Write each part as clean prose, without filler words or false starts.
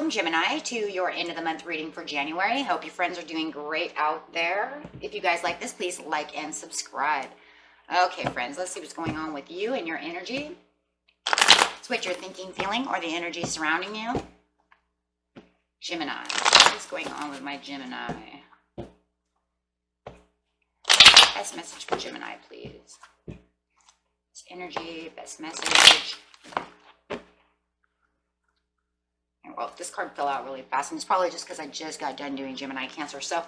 welcome Gemini to your end of the month reading for January. Hope your friends are doing great out there. If you guys like this, please like and subscribe. Okay, friends, let's see what's going on with you and your energy. It's what you're thinking, feeling, or the energy surrounding you. Gemini. What is going on with my Gemini? Best message for Gemini, please. It's energy, best message. Well, this card fell out really fast, and it's probably just because I just got done doing Gemini Cancer. So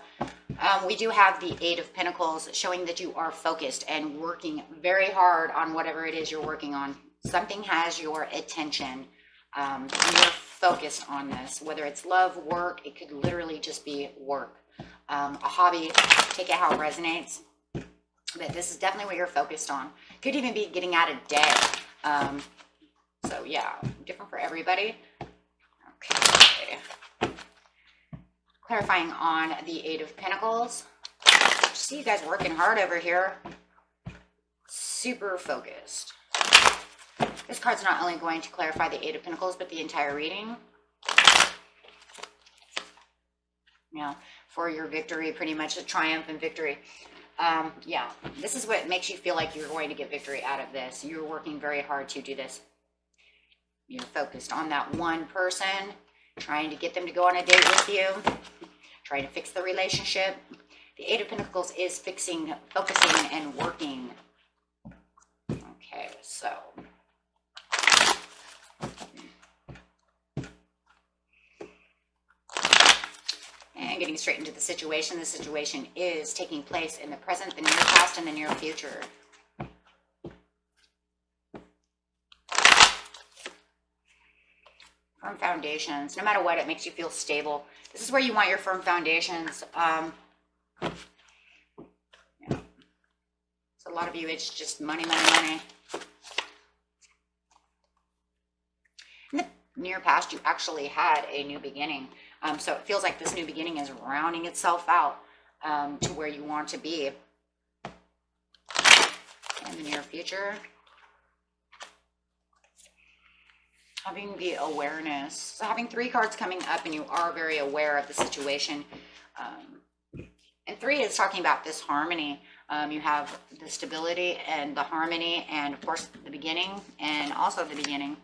we do have the Eight of Pentacles showing that you are focused and working very hard on whatever it is you're working on. Something has your attention. And you're focused on this, whether it's love, work. It could literally just be work. A hobby, take it how it resonates. But this is definitely what you're focused on. Could even be getting out a day. So yeah, different for everybody. Okay. Clarifying on the Eight of Pentacles. See you guys working hard over here. Super focused. This card's not only going to clarify the Eight of Pentacles, but the entire reading. Yeah, for your victory, pretty much a triumph and victory. Yeah, this is what makes you feel like you're going to get victory out of this. You're working very hard to do this. You're focused on that one person, trying to get them to go on a date with you, trying to fix the relationship. The Eight of Pentacles is fixing, focusing, and working. Okay, so. And getting straight into the situation. The situation is taking place in the present, the near past, and the near future. Firm foundations. No matter what, it makes you feel stable. This is where you want your firm foundations. Yeah. So a lot of you, it's just money, money, money. In the near past, you actually had a new beginning. So it feels like this new beginning is rounding itself out to where you want to be. In the near future. Having the awareness. So having three cards coming up and you are very aware of the situation. And three is talking about this harmony. You have the stability and the harmony and of course the beginning and also the beginning.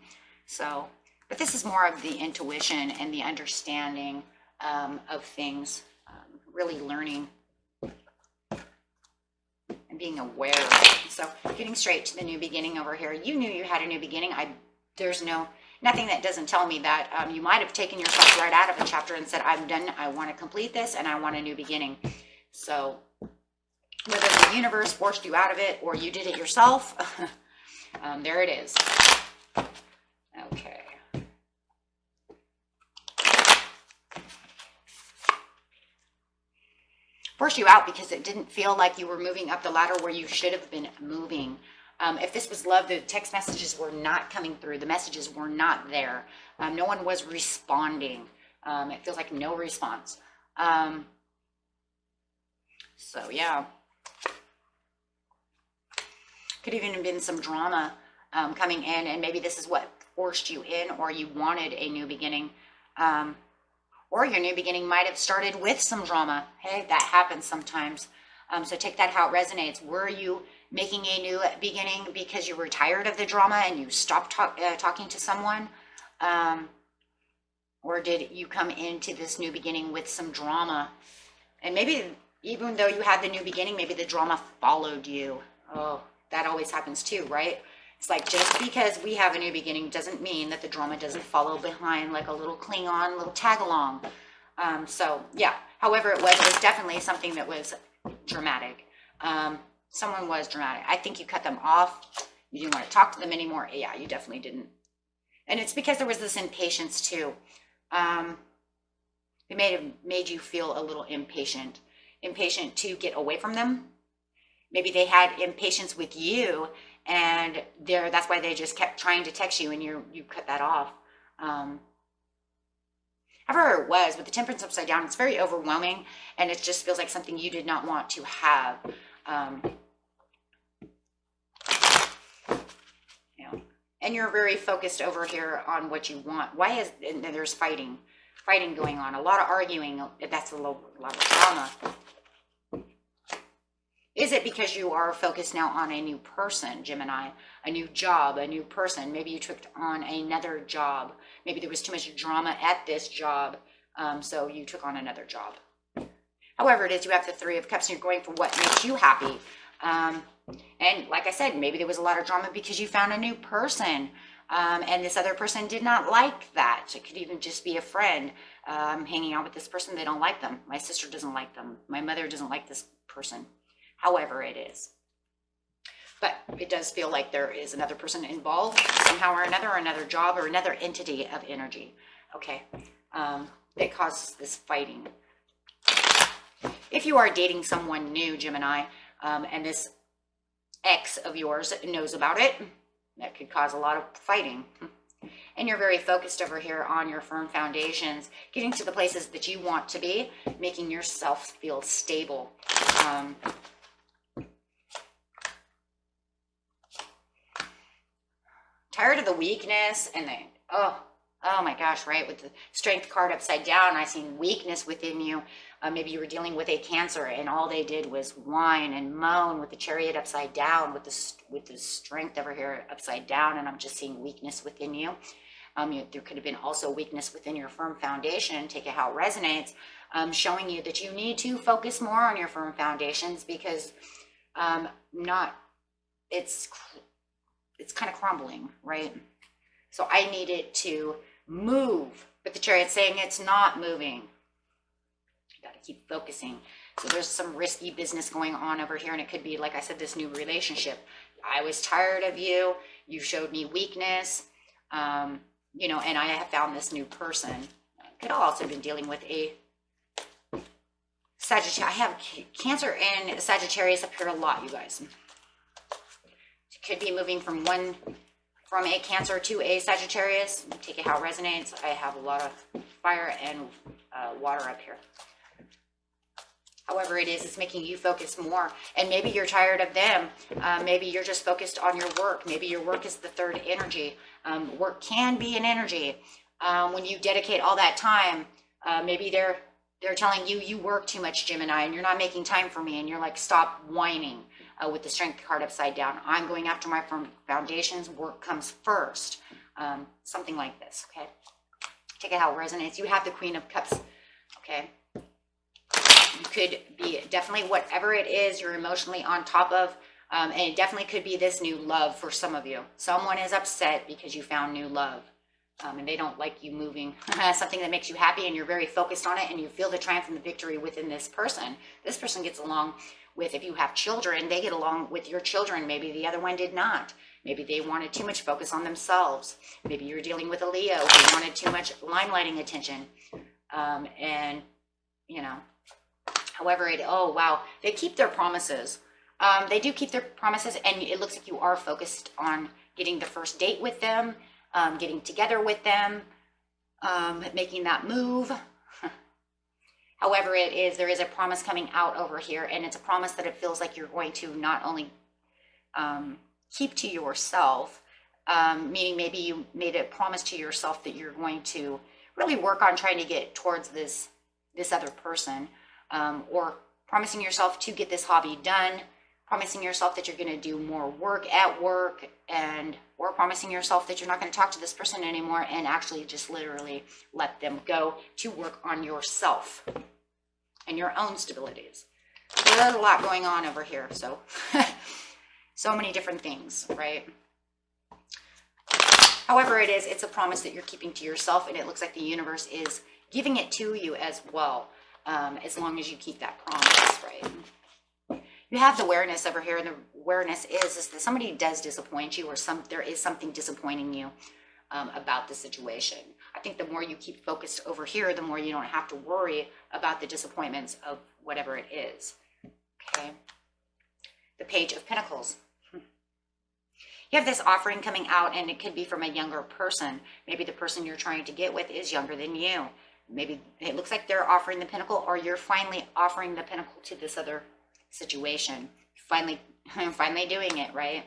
So, but this is more of the intuition and the understanding of things. Really learning and being aware. So getting straight to the new beginning over here. You knew you had a new beginning. There's nothing that doesn't tell me that. You might have taken yourself right out of a chapter and said, I'm done. I want to complete this and I want a new beginning. So whether the universe forced you out of it or you did it yourself, there it is. Okay. Forced you out because it didn't feel like you were moving up the ladder where you should have been moving. If this was love, the text messages were not coming through. The messages were not there. No one was responding. It feels like no response. So, yeah. Could even have been some drama coming in, and maybe this is what forced you in, or you wanted a new beginning. Or your new beginning might have started with some drama. Hey, that happens sometimes. So take that how it resonates. Were you making a new beginning because you were tired of the drama and you stopped talking to someone? Or did you come into this new beginning with some drama? And maybe even though you had the new beginning, maybe the drama followed you. Oh, that always happens too, right? It's like just because we have a new beginning doesn't mean that the drama doesn't follow behind like a little cling on, little tag along. So yeah, however it was definitely something that was dramatic. Someone was dramatic. I think you cut them off. You didn't want to talk to them anymore. Yeah, you definitely didn't. And it's because there was this impatience too. It made you feel a little impatient to get away from them. Maybe they had impatience with you, and that's why they just kept trying to text you, and you cut that off. However it was, with the Temperance upside down, it's very overwhelming, and it just feels like something you did not want to have. And you're very focused over here on what you want. Why is, and there's fighting. fighting going on, a lot of arguing. That's a lot of drama. Is it because you are focused now on a new person, Gemini, a new job, a new person? Maybe you took on another job. Maybe there was too much drama at this job, so you took on another job. However it is, you have the Three of Cups and you're going for what makes you happy. And like I said, maybe there was a lot of drama because you found a new person. And this other person did not like that. It could even just be a friend. Hanging out with this person, they don't like them. My sister doesn't like them. My mother doesn't like this person. However it is. But it does feel like there is another person involved somehow or another job or another entity of energy. Okay. That causes this fighting. If you are dating someone new, Gemini, and this ex of yours knows about it, that could cause a lot of fighting. And you're very focused over here on your firm foundations, getting to the places that you want to be, making yourself feel stable. Tired of the weakness and the, oh my gosh, right? With the Strength card upside down, I seen weakness within you. Maybe you were dealing with a Cancer and all they did was whine and moan with the Chariot upside down, with the Strength over here upside down, and I'm just seeing weakness within you. There could have been also weakness within your firm foundation. Take it how it resonates, showing you that you need to focus more on your firm foundations because it's kind of crumbling, right? So I need it to move, but the Chariot's saying it's not moving. You got to keep focusing. So there's some risky business going on over here, and it could be, like I said, this new relationship. I was tired of you. You showed me weakness, you know, and I have found this new person. Could have also been dealing with a Sagittarius. I have Cancer and Sagittarius up here a lot, you guys. Could be moving from a Cancer to a Sagittarius. Take it how it resonates. I have a lot of fire and water up here. However it is, it's making you focus more. And maybe you're tired of them. Maybe you're just focused on your work. Maybe your work is the third energy. Work can be an energy. When you dedicate all that time, maybe they're telling you, you work too much, Gemini, and you're not making time for me. And you're like, stop whining. With the Strength card upside down, I'm going after my firm foundations. Work comes first. Something like this, okay? Take it how it resonates. You have the Queen of Cups, okay? You could be definitely whatever it is you're emotionally on top of, and it definitely could be this new love for some of you. Someone is upset because you found new love, and they don't like you moving. Something that makes you happy, and you're very focused on it, and you feel the triumph and the victory within this person. This person gets along with, if you have children, they get along with your children. Maybe the other one did not. Maybe they wanted too much focus on themselves. Maybe you're dealing with a Leo who wanted too much limelighting attention. And, you know, however it, oh, wow, they keep their promises. They do keep their promises, and it looks like you are focused on getting the first date with them, getting together with them, making that move. However it is, there is a promise coming out over here, and it's a promise that it feels like you're going to not only keep to yourself, meaning maybe you made a promise to yourself that you're going to really work on trying to get towards this other person, or promising yourself to get this hobby done, promising yourself that you're going to do more work at work, or promising yourself that you're not going to talk to this person anymore and actually just literally let them go to work on yourself and your own stabilities. There's a lot going on over here, so so many different things, right? However it is, it's a promise that you're keeping to yourself, and it looks like the universe is giving it to you as well, as long as you keep that promise, right? You have the awareness over here, and the awareness is that somebody does disappoint you, or there is something disappointing you about the situation. I think the more you keep focused over here, the more you don't have to worry about the disappointments of whatever it is, okay? The Page of Pentacles. You have this offering coming out, and it could be from a younger person. Maybe the person you're trying to get with is younger than you. Maybe it looks like they're offering the Pentacle, or you're finally offering the Pentacle to this other situation. Finally doing it, right?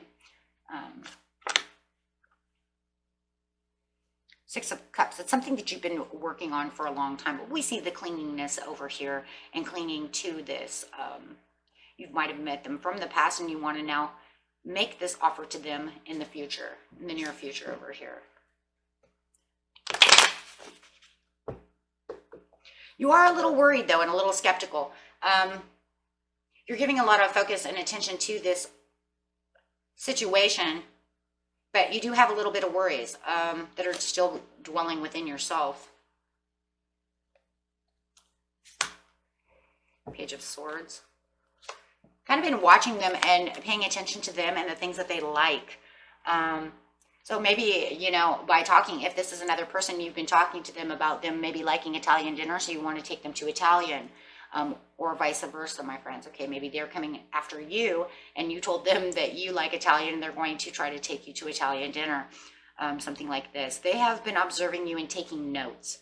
Six of Cups. It's something that you've been working on for a long time. But we see the clinginess over here and clinging to this. You might have met them from the past and you want to now make this offer to them in the future, in the near future over here. You are a little worried though and a little skeptical. You're giving a lot of focus and attention to this situation, but you do have a little bit of worries that are still dwelling within yourself. Page of Swords. Kind of been watching them and paying attention to them and the things that they like. So maybe, you know, by talking, if this is another person, you've been talking to them about them maybe liking Italian dinner, so you want to take them to Italian, or vice versa, my friends. Okay, maybe they're coming after you and you told them that you like Italian and they're going to try to take you to Italian dinner, something like this. They have been observing you and taking notes,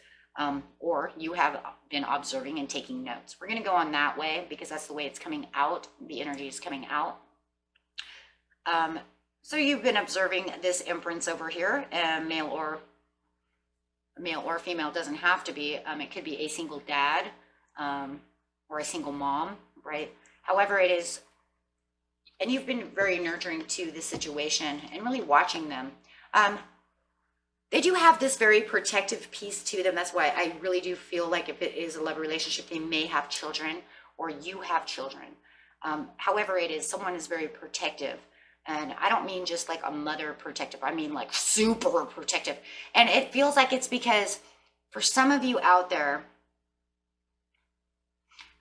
or you have been observing and taking notes. We're going to go on that way because that's the way it's coming out. The energy is coming out. So you've been observing this Empress over here, male or female, doesn't have to be. It could be a single dad or a single mom, right? However it is, and you've been very nurturing to this situation and really watching them. They do have this very protective piece to them. That's why I really do feel like if it is a love relationship, they may have children or you have children. However it is, someone is very protective. And I don't mean just like a mother protective. I mean like super protective. And it feels like it's because for some of you out there,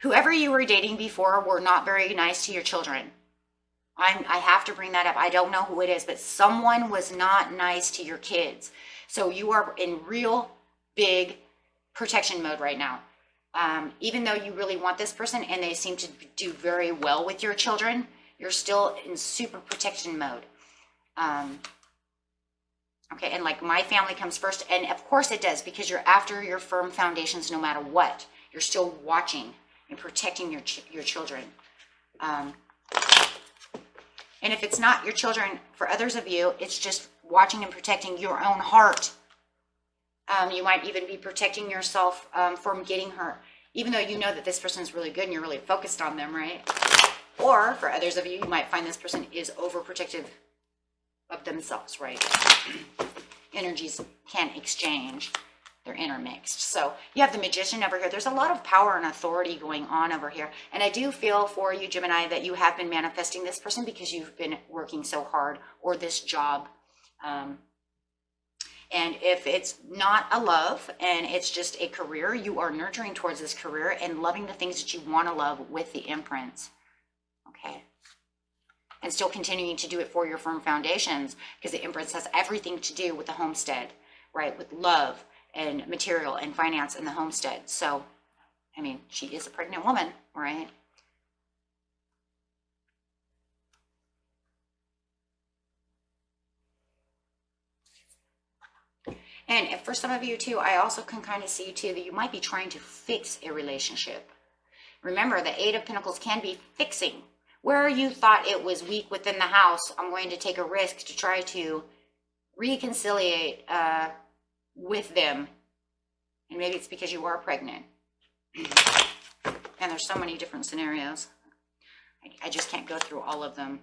whoever you were dating before were not very nice to your children. I have to bring that up. I don't know who it is, but someone was not nice to your kids. So you are in real big protection mode right now. Even though you really want this person and they seem to do very well with your children, you're still in super protection mode. Okay, and like my family comes first, and of course it does, because you're after your firm foundations no matter what. You're still watching and protecting your children. And if it's not your children, for others of you, it's just watching and protecting your own heart. You might even be protecting yourself from getting hurt, even though you know that this person is really good and you're really focused on them, right? Or for others of you, you might find this person is overprotective of themselves, right? Energies can exchange. They're intermixed. So you have the Magician over here. There's a lot of power and authority going on over here. And I do feel for you, Gemini, that you have been manifesting this person because you've been working so hard, or this job. And if it's not a love and it's just a career, you are nurturing towards this career and loving the things that you want to love with the Empress. Okay. And still continuing to do it for your firm foundations, because the Empress has everything to do with the homestead, right? With love and material and finance in the homestead. So, I mean, she is a pregnant woman, right? And if for some of you too, I also can kind of see too that you might be trying to fix a relationship. Remember, the Eight of Pentacles can be fixing. Where you thought it was weak within the house, I'm going to take a risk to try to reconciliate with them. And maybe it's because you are pregnant. And there's so many different scenarios. I just can't go through all of them.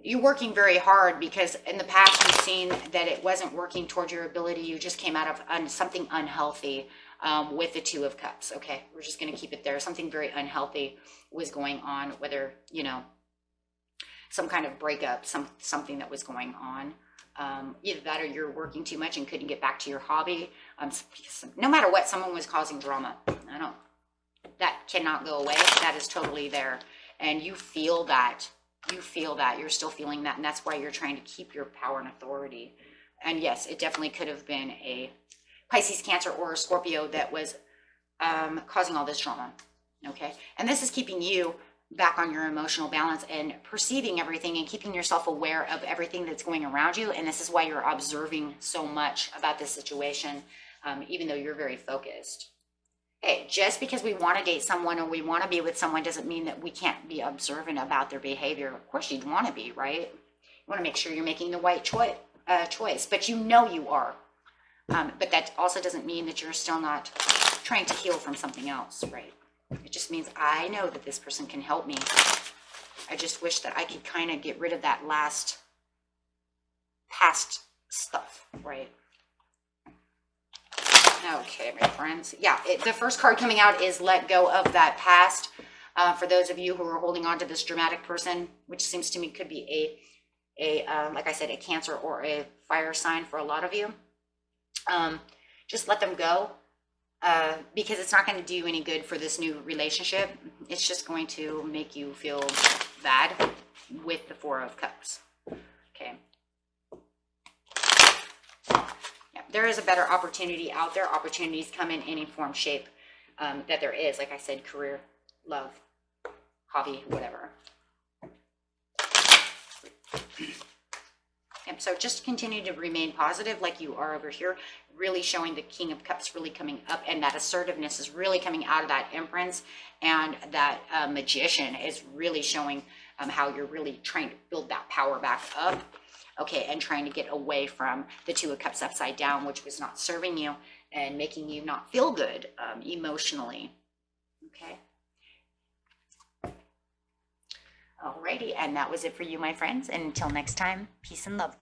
You're working very hard because in the past you've seen that it wasn't working towards your ability. You just came out of something unhealthy with the Two of Cups. Okay, we're just going to keep it there. Something very unhealthy was going on, whether, you know, some kind of breakup, something that was going on. Either that or you're working too much and couldn't get back to your hobby. No matter what, someone was causing drama. That cannot go away. That is totally there. And you feel that. You're still feeling that. And that's why you're trying to keep your power and authority. And yes, it definitely could have been a Pisces, Cancer, or a Scorpio that was causing all this drama. Okay. And this is keeping you back on your emotional balance and perceiving everything and keeping yourself aware of everything that's going around you. And this is why you're observing so much about this situation, even though you're very focused. Hey, just because we want to date someone or we want to be with someone doesn't mean that we can't be observant about their behavior. Of course you'd want to be, right? You want to make sure you're making the right choice, but you know you are. But that also doesn't mean that you're still not trying to heal from something else, right? It just means I know that this person can help me. I just wish that I could kind of get rid of that last past stuff, right? Okay, my friends. Yeah, the first card coming out is let go of that past. For those of you who are holding on to this dramatic person, which seems to me could be like I said, a Cancer or a fire sign for a lot of you. Just let them go, because it's not going to do you any good for this new relationship. It's just going to make you feel bad with the Four of Cups. Okay. Yeah, there is a better opportunity out there. Opportunities come in any form, shape that there is. Like I said, career, love, hobby, whatever. Yep, so just continue to remain positive like you are over here, really showing the King of Cups really coming up, and that assertiveness is really coming out of that Empress, and that Magician is really showing how you're really trying to build that power back up, okay, and trying to get away from the Two of Cups upside down, which was not serving you and making you not feel good emotionally, okay? Alrighty, and that was it for you, my friends. And until next time, peace and love.